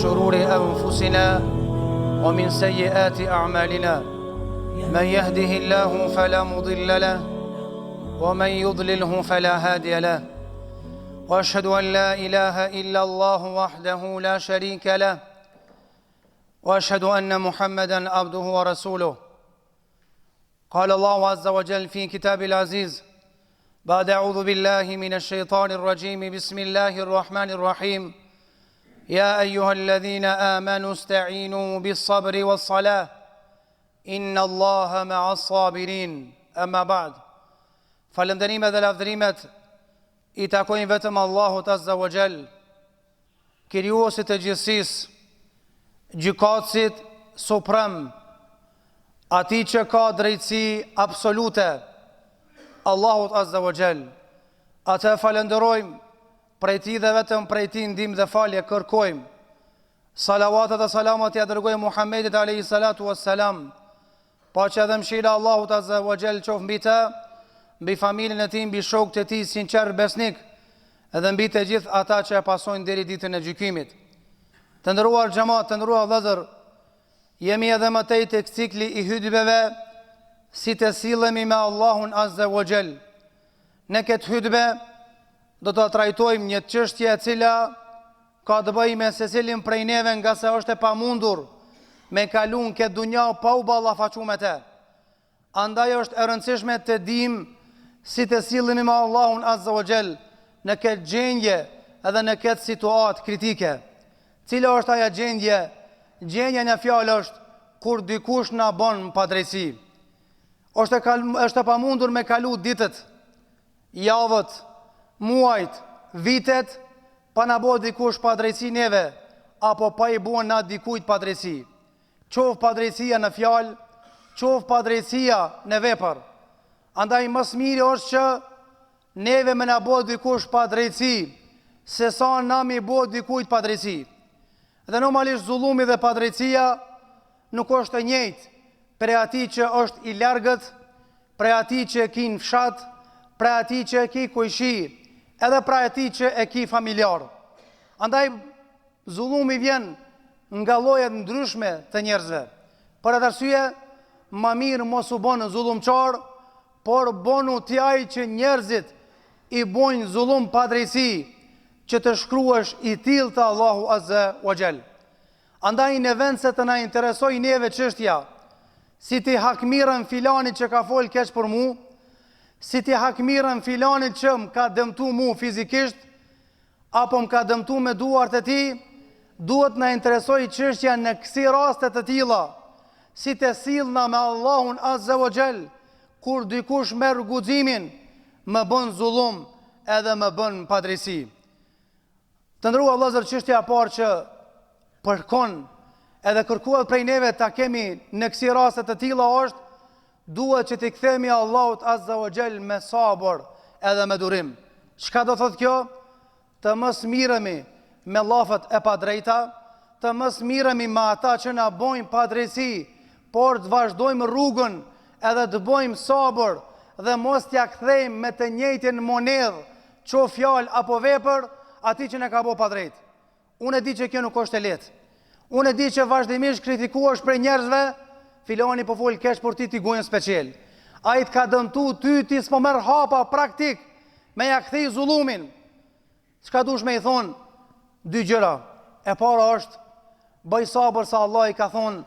شرور أنفسنا ومن سيئات أعمالنا من يهده الله فلا مضل له ومن يضلله فلا هادي له وأشهد أن لا إله إلا الله وحده لا شريك له وأشهد أن محمدا عبده ورسوله قال الله عز وجل في كتاب العزيز بعد أعوذ بالله من الشيطان الرجيم بسم الله الرحمن الرحيم يا أيها الذين آمنوا استعينوا بالصبر والصلاة إن الله مع الصابرين أما بعد falënderimet dhe lavdërimet I takojnë vetëm Allahut Azza wa Jall, krijuesit të gjithësisë, gjykatësit suprem, atij që ka drejtësi absolute, Allahut Azza wa Jall. Atë falenderojmë, prej Tij dhe vetëm prej Tij ndihmë dhe falje kërkojmë. Salavatet dhe selamat ja dërgojmë Muhammedit alayhi salatu wassalam. Paqja dhe mëshira Allahut Azza wa Jall qoftë mbi të, mbi familjen e tij, mbi shokët e tij sinqer besnik, edhe mbi të gjithë ata që e pasojnë deri ditën e gjykimit. Të nderuar xhamat, të nderuar vëllezër, jemi edhe më tej tek cikli I hutbeve, si të sillemi me Allahun Azza wa Jall. Në këtë hutbe do të trajtojmë një çështje e cila ka të bëjë me secilin prej neve, nga se është e pamundur me kalun këtë dunja pa u ballafaquar me të. Andaj është e rëndësishme të dimë si të sillemi me Allahun Azza wa Jall në këtë gjendje edhe në këtë situatë kritike. Cila është ajo gjendje? Gjendja në fjalë është kur dikush na bën padrejti. Është e pamundur me kalu ditët, javët, muajt, vitet pa na bë dikush padrejti neve, apo pa I bën na dikujt padrejti. Qoftë padrejtia në fjalë, qoftë padrejtia në vepër. Andaj më së miri është që neve me na bë dikush padrejti, se sa na mi bë dikujt padrejti. Dhe normalisht zullumi dhe padrejtia nuk është e njëjtë prej atij që është I largët, prej atij që e ki në fshat, prej atij që e ki kujshi, edhe prej atij që e ki familjar. Andaj zullumi vjen nga llojet ndryshme të njerëzve. Për atë arsye, më mirë mos u bën zullumçar, por bonu t'jaj që njerëzit I bojnë zullum padrejti, që të shkruash I tillë të Allahu Azza wa Jall. Andaj në vend se të na interesoj neve çështja, si ti hakmirën filanit që ka fol keq për mu, si ti hakmirën filanit që më ka dëmtu mu fizikisht, apo më ka dëmtu me duart e tij, duhet na interesoj çështja në kësi raste të tilla, si të sillna me Allahun Azza wa Jall, kur dikush merr guximin, më bën zullum edhe më bën padrejti. Të nderuar vëllezër, çështja e parë që përkon edhe kërkohet prej neve ta kemi në kësi raste të tilla është, duhet që t'i kthehemi Allahut Azza wa Jall me sabër edhe me durim. Çka do thotë kjo? Të mos miremi me llafet e padrejta, të mos miremi me ata që na bojnë padrejti, por të vazhdojmë rrugën edhe të bojmë sabër dhe mos t'ja kthejmë me të njëjtin monedhë, qoftë fjalë apo vepër, atij që na ka bë padrejt. Unë e di që kjo nuk është e lehtë. Unë e di që vazhdimisht kritikuash për njerëzve, filoni po fol keq për ti gojën special. Ai të ka dëmtu ty, ti s'po merr hapa praktik me ja kthej zullumin. Çka dush me I thon? Dy gjëra. E para është bëj sabër, sa Allah I ka thonë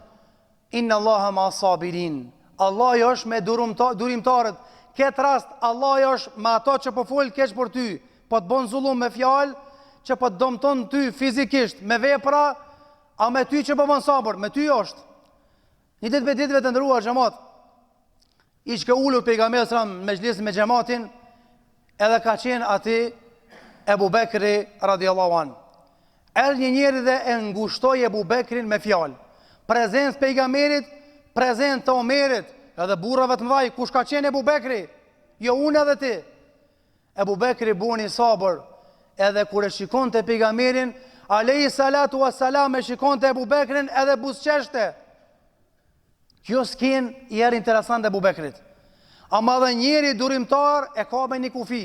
inna Allaha ma sabirin. Allah është me durimtarët. Këtë rast, Allah është me ato që po fol keq për ty, po të bën zullum me fjalë, që po të dëmton ty fizikisht, me vepra, a me ty që po bën sabër, me ty është. Një ditë me ditëve të nderuar xhamat, ishte ulur pejgamberi sallallahu me xhlis me xhamatin, edhe ka qenë aty Ebu Bekri radiallahu an. Erdhi një njeri dhe e ngushtoi Ebu Bekrin me fjalë. Prezencë pejgamberit, prezencë të Omerit, edhe burrave të mëdhaj, kush ka qenë Ebu Bekri? Jo unë edhe ti. Ebu Bekri buni sabër, edhe kur e shikonte pejgamberin alayhi salatu wassalam, e shikonte Ebu Bekrin edhe buzëqeshte. Kjo skin I erë interesant Ebu Bekrit. Ama dhe njeri durimtar e ka me një kufi.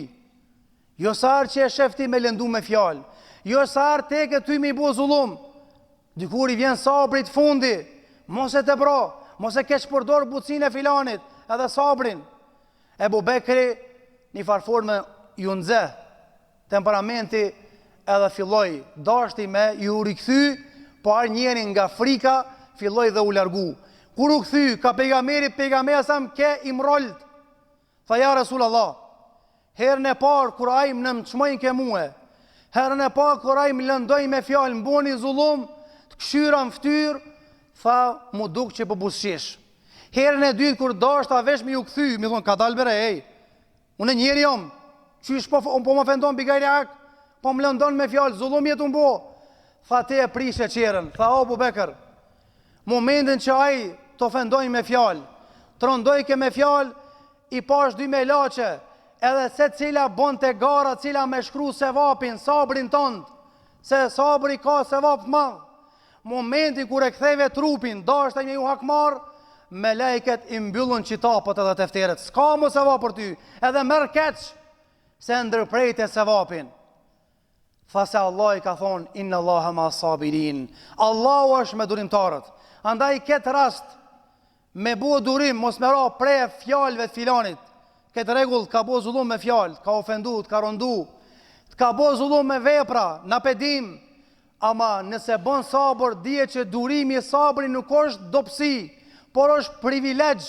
Jo sarë që e shefti me lëndu me fjalë, jo sarë teke ty mi bu zullum, Dikur i vjen sabrit fundi, mos e tepro, mos e keq përdor butësinë e filanit, edhe sabrin. Ebu Bekri një farforme ju nxeh temperamenti edhe filloi dashti me ju rikthy, por njëri nga frika filloi dhe u largu. Kur u kthy ka pejgamberi sam ke imrolt. Tha ja Rasulullah, herën e parë kur ai më çmojnë ke mua, herën e parë kur ai më lëndoi me fjalë mboni zullum, të këshyra në fytyrë, tha mu duk që po buzëqish. Herën e dytë kur dashta vesh me ju kthy, më thon ka dal bere, ej. Unë njeri jam, qysh po më ofendon bigajrak, po më lëndon me fjalë zullum jetu mbo. Tha te e prishe qerën, tha Abu Bekër, momentin që ai të ofendoj me fjalë, të rëndoj ke me fjalë, i pash dy me lache, edhe se cila bon të gara, cila me shkru se vapin, sabrin tënd, se sabri ka se vap të madh. Momenti kur e ktheve trupin, dashta me ju hakmar, me lejket i mbyllun qitapët edhe tefteret. S'ka mu se vap për ty, edhe merr keq, se ndërprejte se vapin. Tha se Allah i ka thonë, inna Allaha ma sabirin. Allahu është me durimtarët. Andaj këtë rast, me bu durim, mos me ra prej fjalëve të filanit. Këtë regull ka bo zullum me fjalë, ka ofendu, ka rondu, ka bo zullum me vepra, na pedim. Ama nëse bën sabër, dije që durimi i sabrit nuk është dobësi, por është privilegj,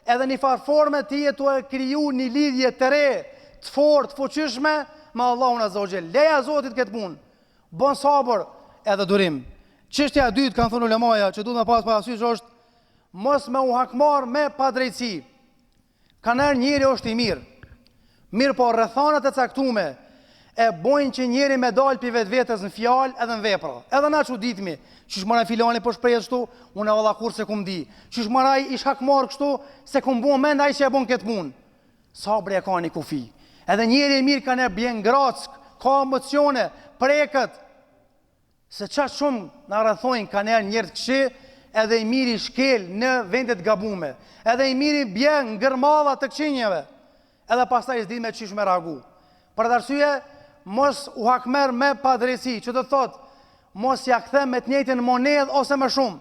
edhe një farforme ti e tu e kriju një lidhje të re, të fortë, fuqishme, me Allahun Azza wa Jell. Leja Zotit këtë punë, bën sabër edhe durim. Çështja e dytë, kanë thënë ulemaja, që duhet me pas parasysh është, mos me u hakmar me padrejtësi. Kaner njëri është i mirë po rrethanat e caktume, e bojnë që njëri me dalë për vetës në fjalë edhe në vepra. Edhe na çuditmi, çish mëra filani po shpreh kështu, unë valla kur se kum di. Çish mëra ish hakmar kështu, se kum bën mend ai që e bën këtë punë. Sabri e ka një kufi. Edhe njëri i mirë kanë bjen grack, ka emocione, prekët. Se çfarë shumë na rrethojnë kanë njerëz kështu, edhe i miri shkel në vendet gabume. Edhe i miri bjen ngërmadha të këqinjeve. Edhe pastaj s'di me çish me reagu. Për arsye, mos u hakmer me padrejsi, që të thot, mos ja kthem me të njëjtën monedhë ose më shumë.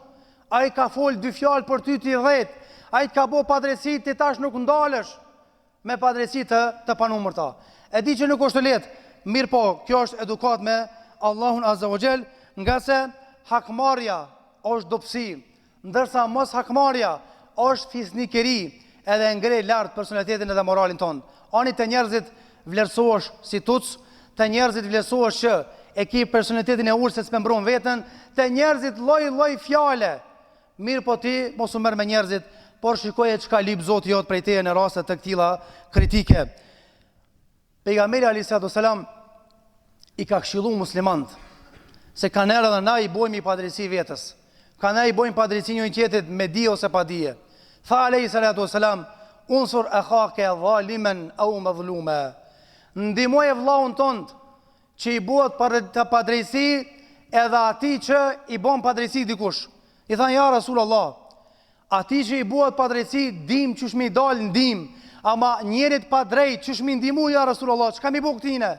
Ai ka fol dy fjalë për ty ti 10. Ai ka bo padrejsi ti tash nuk ndalesh me padrejsi të panumërta. E di që nuk është lehtë, mirë po, kjo është edukat me Allahun Azza wa Jell, nga se hakmarja është dobësi, ndërsa mos hakmarja është fisnikëri, edhe ngre lart personalitetin edhe moralin ton. Ani të njerëzit vlerësohesh si tuc, të njerëzit vlerësohesh që e ki personalitetin e urtë se s'pe mbron veten, të njerëzit lloj fjale. Mirë po ti mos u merr me njerëzit, por shikoje çka lip Zoti jot prej teje në raste të këtilla kritike. Pejgamberi alayhis salam i ka këshilluar muslimanët se kanë edhe na i bojmë i padrejsi vetes. Kanë i bojmë padrejsi një tjetrit me dije ose pa dije. Tha alayhis salam, unsur akhaka zaliman aw mazluma. Ndihmoje vllahun tënd që i bëhet për të padrejsi edhe ati që i bën padrejsi dikush. I thanë ja Rasulullah, ati që i bëhet padrejsi dim çush mi dal ndim, ama njerit padrejt çush mi ndihmu ja Rasulullah, çka mi bë këtine?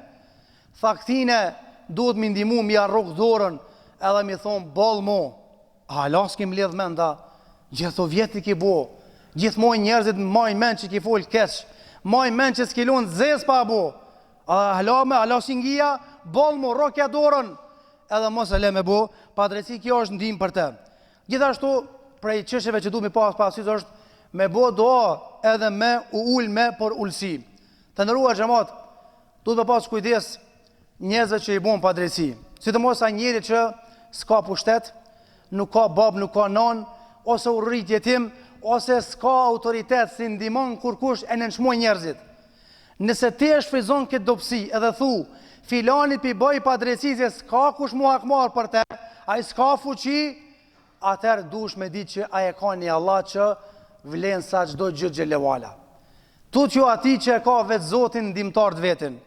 Tha këtine duhet mi ndihmu mi arrok dorën edhe mi thon boll mo. Hala s'kim lidh menda, gjithë vjet i ki bo. Gjithmonë njerëzit majnë mend që ki fol keq, majnë mend që s'kilon zez pa bo. Hala singia, boll mo, rokja dorën, edhe mos e le me bo, padrejsi kjo është ndim për te. Gjithashtu, prej çështjeve që duhet mi pas parasysh është me bo doa edhe me u ul me për ulsi. Të nderuar xhamat, duhet me pas kujdes njerëzve që i bën padrejsi. Sidomos ai njeri që s'ka pushtet, nuk ka bab, nuk ka nan, ose u rrit jetim, ose s'ka autoritet si ndihmon kur kush e nënçmoj njerëzit. Nëse ti e shfryzon këtë dobësi edhe thu, filanit pi bëj padrejsi se s'ka kush mu hakmar për te, ai s'ka fuqi, atëherë dush me ditë që ai e ka një Allah që vlen sa çdo gjë xhelewala. Tut ju ati që e ka vetë Zotin ndihmtar të vetin.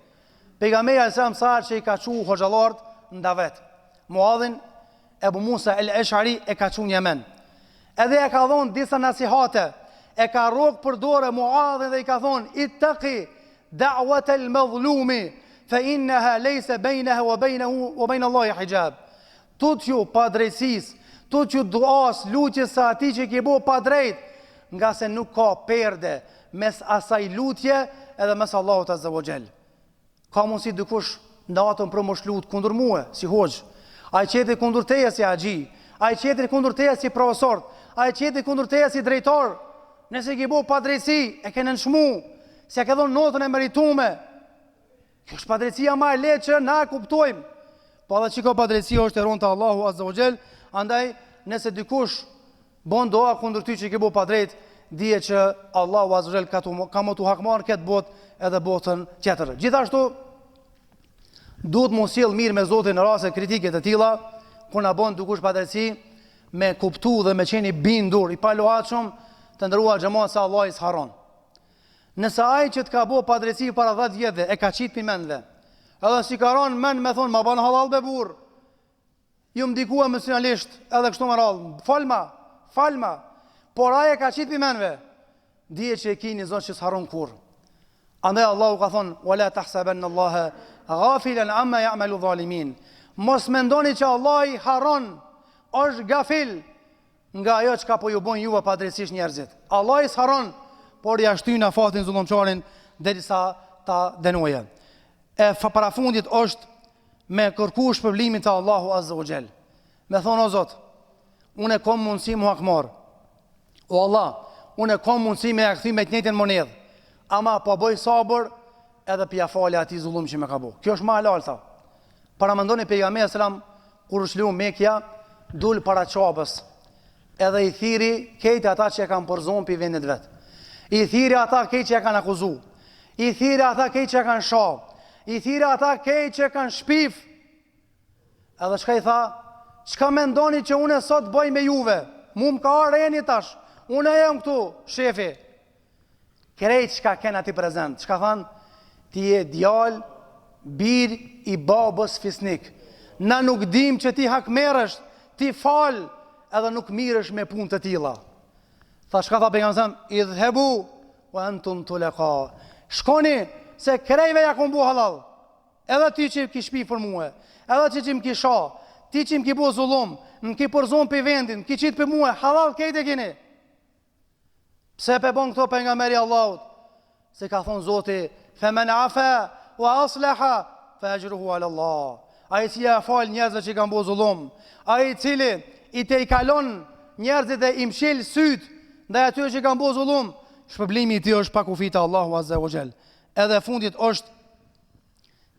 Pejgamberi sa që i ka çu hoxhallart ndavet. Muadhin Ebu Musa el-Eshari e ka çu në Yemen. Edhe e ka thonë disa nasihate, e ka rrok për dorë Muadhin dhe i ka thonë ittaqi da'wat al-mazlumi fa innaha laysa bainaha wa bayna Allahi hijab. tut ju pa drejtësisë, tut ju duas, lutjes së atij që ke bo pa drejt, nga se nuk ka perde mes asaj lutje edhe mes Allahut Azza wa Jall. Ka mundsi dikush natën për mosh lut kundër mua si hoxh, ai qeti kundër teje si haxhi, ai qeti kundër teje si profesor, ai qeti kundër teje si drejtor. Nëse ke bo pa drejtësi, e ke nënshmu, se ke dhënë notën e meritume. Kjo është padrejtësia ma e lehtë që na kuptojmë. Po edhe që ka padrejtësia është e ronë të Allahu Azza wa Jall, andaj nëse dikush bon doa kundër ty që ke bo padrejt, dije që Allahu Azza wa Jall ka më të hakmarë këtë botë edhe botën tjetër. Gjithashtu, duhet mos sjell mirë me Zotin në raste kritike të tilla, kur na bën dikush padrejtësi, me kuptu dhe me qeni bindur, i palohatshëm, të ndëruar xhamat se Allah i s'haron. Nëse ai që të ka bo padrejtësi para 10 vjetëve e ka qit pimendve, edhe si ka ron men me thonë, ma ban halal be burr, ju mdikua emocionalisht edhe kështu më radhë, falma, por ai e ka qit pimendve, dije që e kini Zot që s'haron kur. Andaj Allahu ka thonë, wala tahsabanna Allaha ghafilan amma ya'malu zalimin. Mos mendoni që Allah i haron, është gafil nga ajo që ka po ju bën juve padrejtësisht njerëzit. Allah i s'haron, por ja shtyn afatin zullumçarin derisa ta dënoje. E parafundit është me kërku shpërblimin të Allahu Azza wa Jall. Me thonë, o Zot, unë e kom mundësi mu hakmar. O Allah, unë e kom mundësi me e këthy me të njëjtën monedhë, ama po bëj sabër edhe pja falja ati zullum që me ka bo. Kjo është ma halal, tha. Para mendoni pejgamberi selam kur u shliu Mekja, dul para Qabës, edhe i thiri kejtë ata që e kanë përzon për vendit vetë. I thiri ata kejtë që e kanë akuzu. I thiri ata kejtë që e kanë shah. I thiri ata kejtë që e kanë shpif. Edhe çka i tha? Çka mendoni që unë sot bëj me juve? Mu më ka areni tash. Unë e jam këtu, shefi. Krejt çka kena ti prezent. Çka than? Ti je djalë, bir i babës fisnik. Na nuk dim që ti hakmerësh, ti fal, edhe nuk mirësh me punë të tilla. Tha shka tha pejgamberi, idhhebu wa antum tulqa. Shkoni se krejve ja kom bu halal. Edhe ti që ki shpi për mua, edhe ti që më ki sha, ti që më ki bu zullum, më ki përzon për vendin, më ki qitë për mua, halal kejt e kini. Pse pe bon këto pejgamberi Allahut? Se ka thonë Zoti, femen afa wa aslaha fa ajruhu ala Allah. Ai që ja fal njerëzve që kanë bu zullum, ai cili i te i kalon njerëzit e i mshil syt ndaj atyre që kanë bu zullum, shpërblimi i tij është pa kufita Allahu Azza wa Jall. Edhe fundit është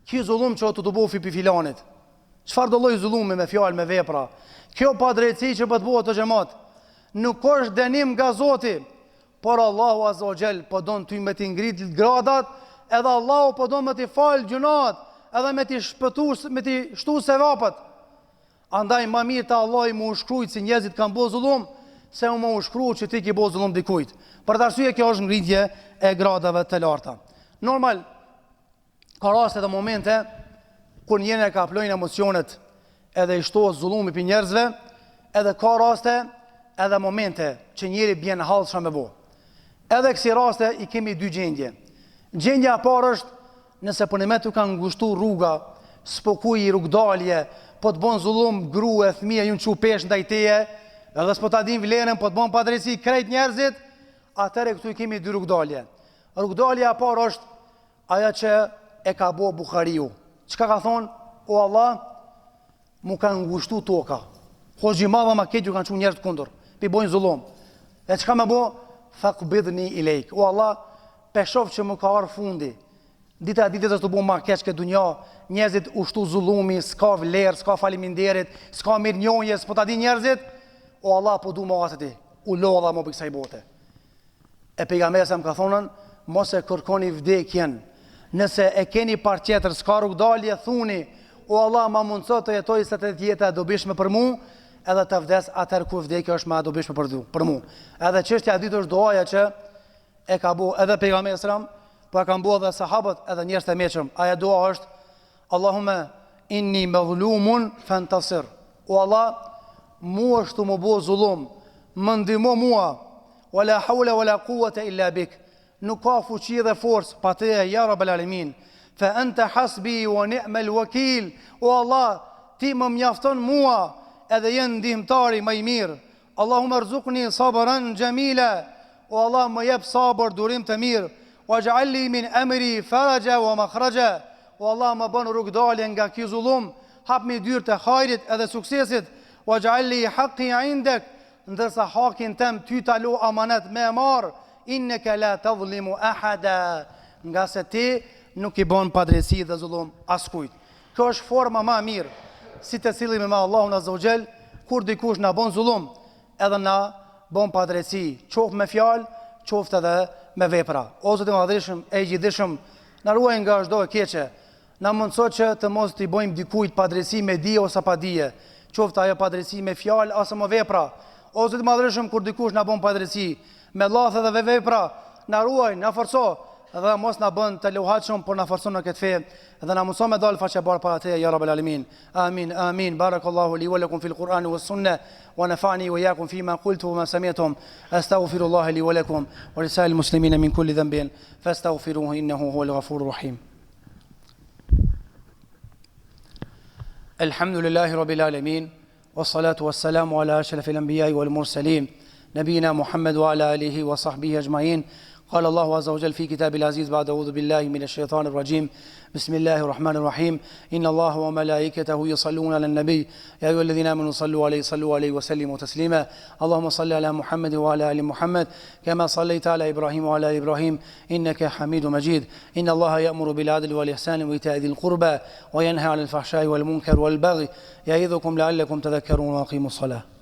ky zullum që të bëfi pi filanit. Çfarë do lloj zullumi me fjalë, me vepra? Kjo padrejtësi që po të bëhet të xhamat, nuk është dënim nga Zoti, por Allahu Azza wa Jall po don ty me ti ngrit gradat, edhe Allahu po don me ti fal gjunat, edhe me ti shpëtu, me ti shtu sevapat. Andaj më mirë të Allahi më ushkrujt si njerëzit kanë bëu zullum, se më ushkrujt që ti ki bëu zullum dikujt. Për të arsye kjo është ngritje e gradave të larta. Normal, ka raste dhe momente kur njëri ka plojnë emocionet edhe i shtohet zullumi për njerëzve, edhe ka raste edhe momente që njëri bjen hallshëm me bo. Edhe kësi raste i kemi dy gjendje. Gjendja e parë është nëse për një me të kanë ngushtu rruga, s'pokuj i rrugdalje, po të bon zullum grua, fëmija ju në që pesh ndaj teje, edhe s'po ta din vlerën, po të bon padrejtësi krejt njerëzit, atëre këtu i kemi dy rrugdalje. Rrugdalja e parë është aja që e ka bo Buhariu. Çka ka thonë? O Allah, mu kanë ngushtu toka. Hoxhi madha ma ketë ju kanë që njerët kundur, pi bojnë zullum. E çka me bo? Faqbidni ilejk. O Allah, peshof që më ka arë fundi. Dita të të bu ma keq këtë dunja, njerëzit ushtu zullumi, s'ka vlerë, s'ka faliminderit, s'ka mirë njohje, s'po ta di njerëzit. O Allah, po du më asë ti, u lodha më për kësaj bote. E pejgamberi sa më ka thonën, mos e kërkoni vdekjen. Nëse e keni par tjetër, s'ka rrugdalje, thuni, o Allah, ma mundësot të jetoj se të jetë e dobishme për mu, edhe të vdes atër ku vdekja është ma dobishme për mu. Edhe çështja e dytë është doaja që e ka bu edhe pejgamberi selam, po e kanë bu edhe sahabët edhe njerëz të meqëm. Aja dua është, Allahumme inni madhlumun fantasir. O Allah, mua është të më bu zullum, më ndihmo mua, wala hawla wala quwwata illa bik. Nuk ka fuqi dhe forcë pa te, ja Rabbel Alamin. Fa anta hasbi wa ni'mal wakil. O Allah, ti më mjafton mua, edhe jenë ndihmëtari më i mirë. Allahumma rzuqni sabran jamila, o Allah më jep sabër, durim të mirë. Waj'al li min amri faraja wa makhraja, o Allah më bën rrugdalje nga ky zullum, hapmi dyert e hajrit edhe suksesit. Waj'al li haqqi indak, ndërsa hakin tem ty ta lo amanet me marr. Innaka la tadhlimu ahada, nga se ti nuk i bën padrejti dhe zullum askujt. Kjo është forma më e mirë si të sillemi me Allahun Azza wa Jall kur dikush na bën zullum, edhe na bën padrejti, qoftë me fjalë, qoftë edhe me vepra. O Zoti i Madhërisht e Gjithëdijshëm, na ruaj nga çdo e keqe. Na mundso që të mos t'i bëjmë dikujt padrejti me dije ose pa dije, qoftë ajo padrejti me fjalë ose me vepra. O Zoti i Madhërisht, kur dikush na bën padrejti me llath edhe vepra, na ruaj, na forco, dhe mos na bën të luhatshëm, por na forcon në këtë fe, dhe na mëson me dal faqe bar para te, ya rabbal alamin. Amin, amin. Barakallahu li wa lakum fil Qur'ani was sunnah, wa nafa'ni wa iyyakum fima qultu wa ma sami'tum. Astaghfirullaha li wa lakum wa lisa'il muslimina min kulli dhanbin fastaghfiruhu innahu huwal ghafurur rahim. Alhamdulillahi rabbil alamin, wassalatu wassalamu ala ashrafil anbiya'i wal mursalin, نبينا محمد وعلى آله وصحبه أجمعين. قال الله عز وجل في كتاب العزيز بعد أعوذ بالله من الشيطان الرجيم. بسم الله الرحمن الرحيم. إن الله وملائكته يصلون على النبي يا أيها الذين آمنوا صلوا عليه وسلموا تسليما. اللهم صل على محمد وعلى آل محمد كما صليت على إبراهيم وعلى آل إبراهيم إنك حميد مجيد. إن الله يأمر بالعدل والإحسان وإيتاء ذي القربى وينهى عن الفحشاء والمنكر والبغي يعظكم لعلكم تذكرون وأقيموا الصلاة.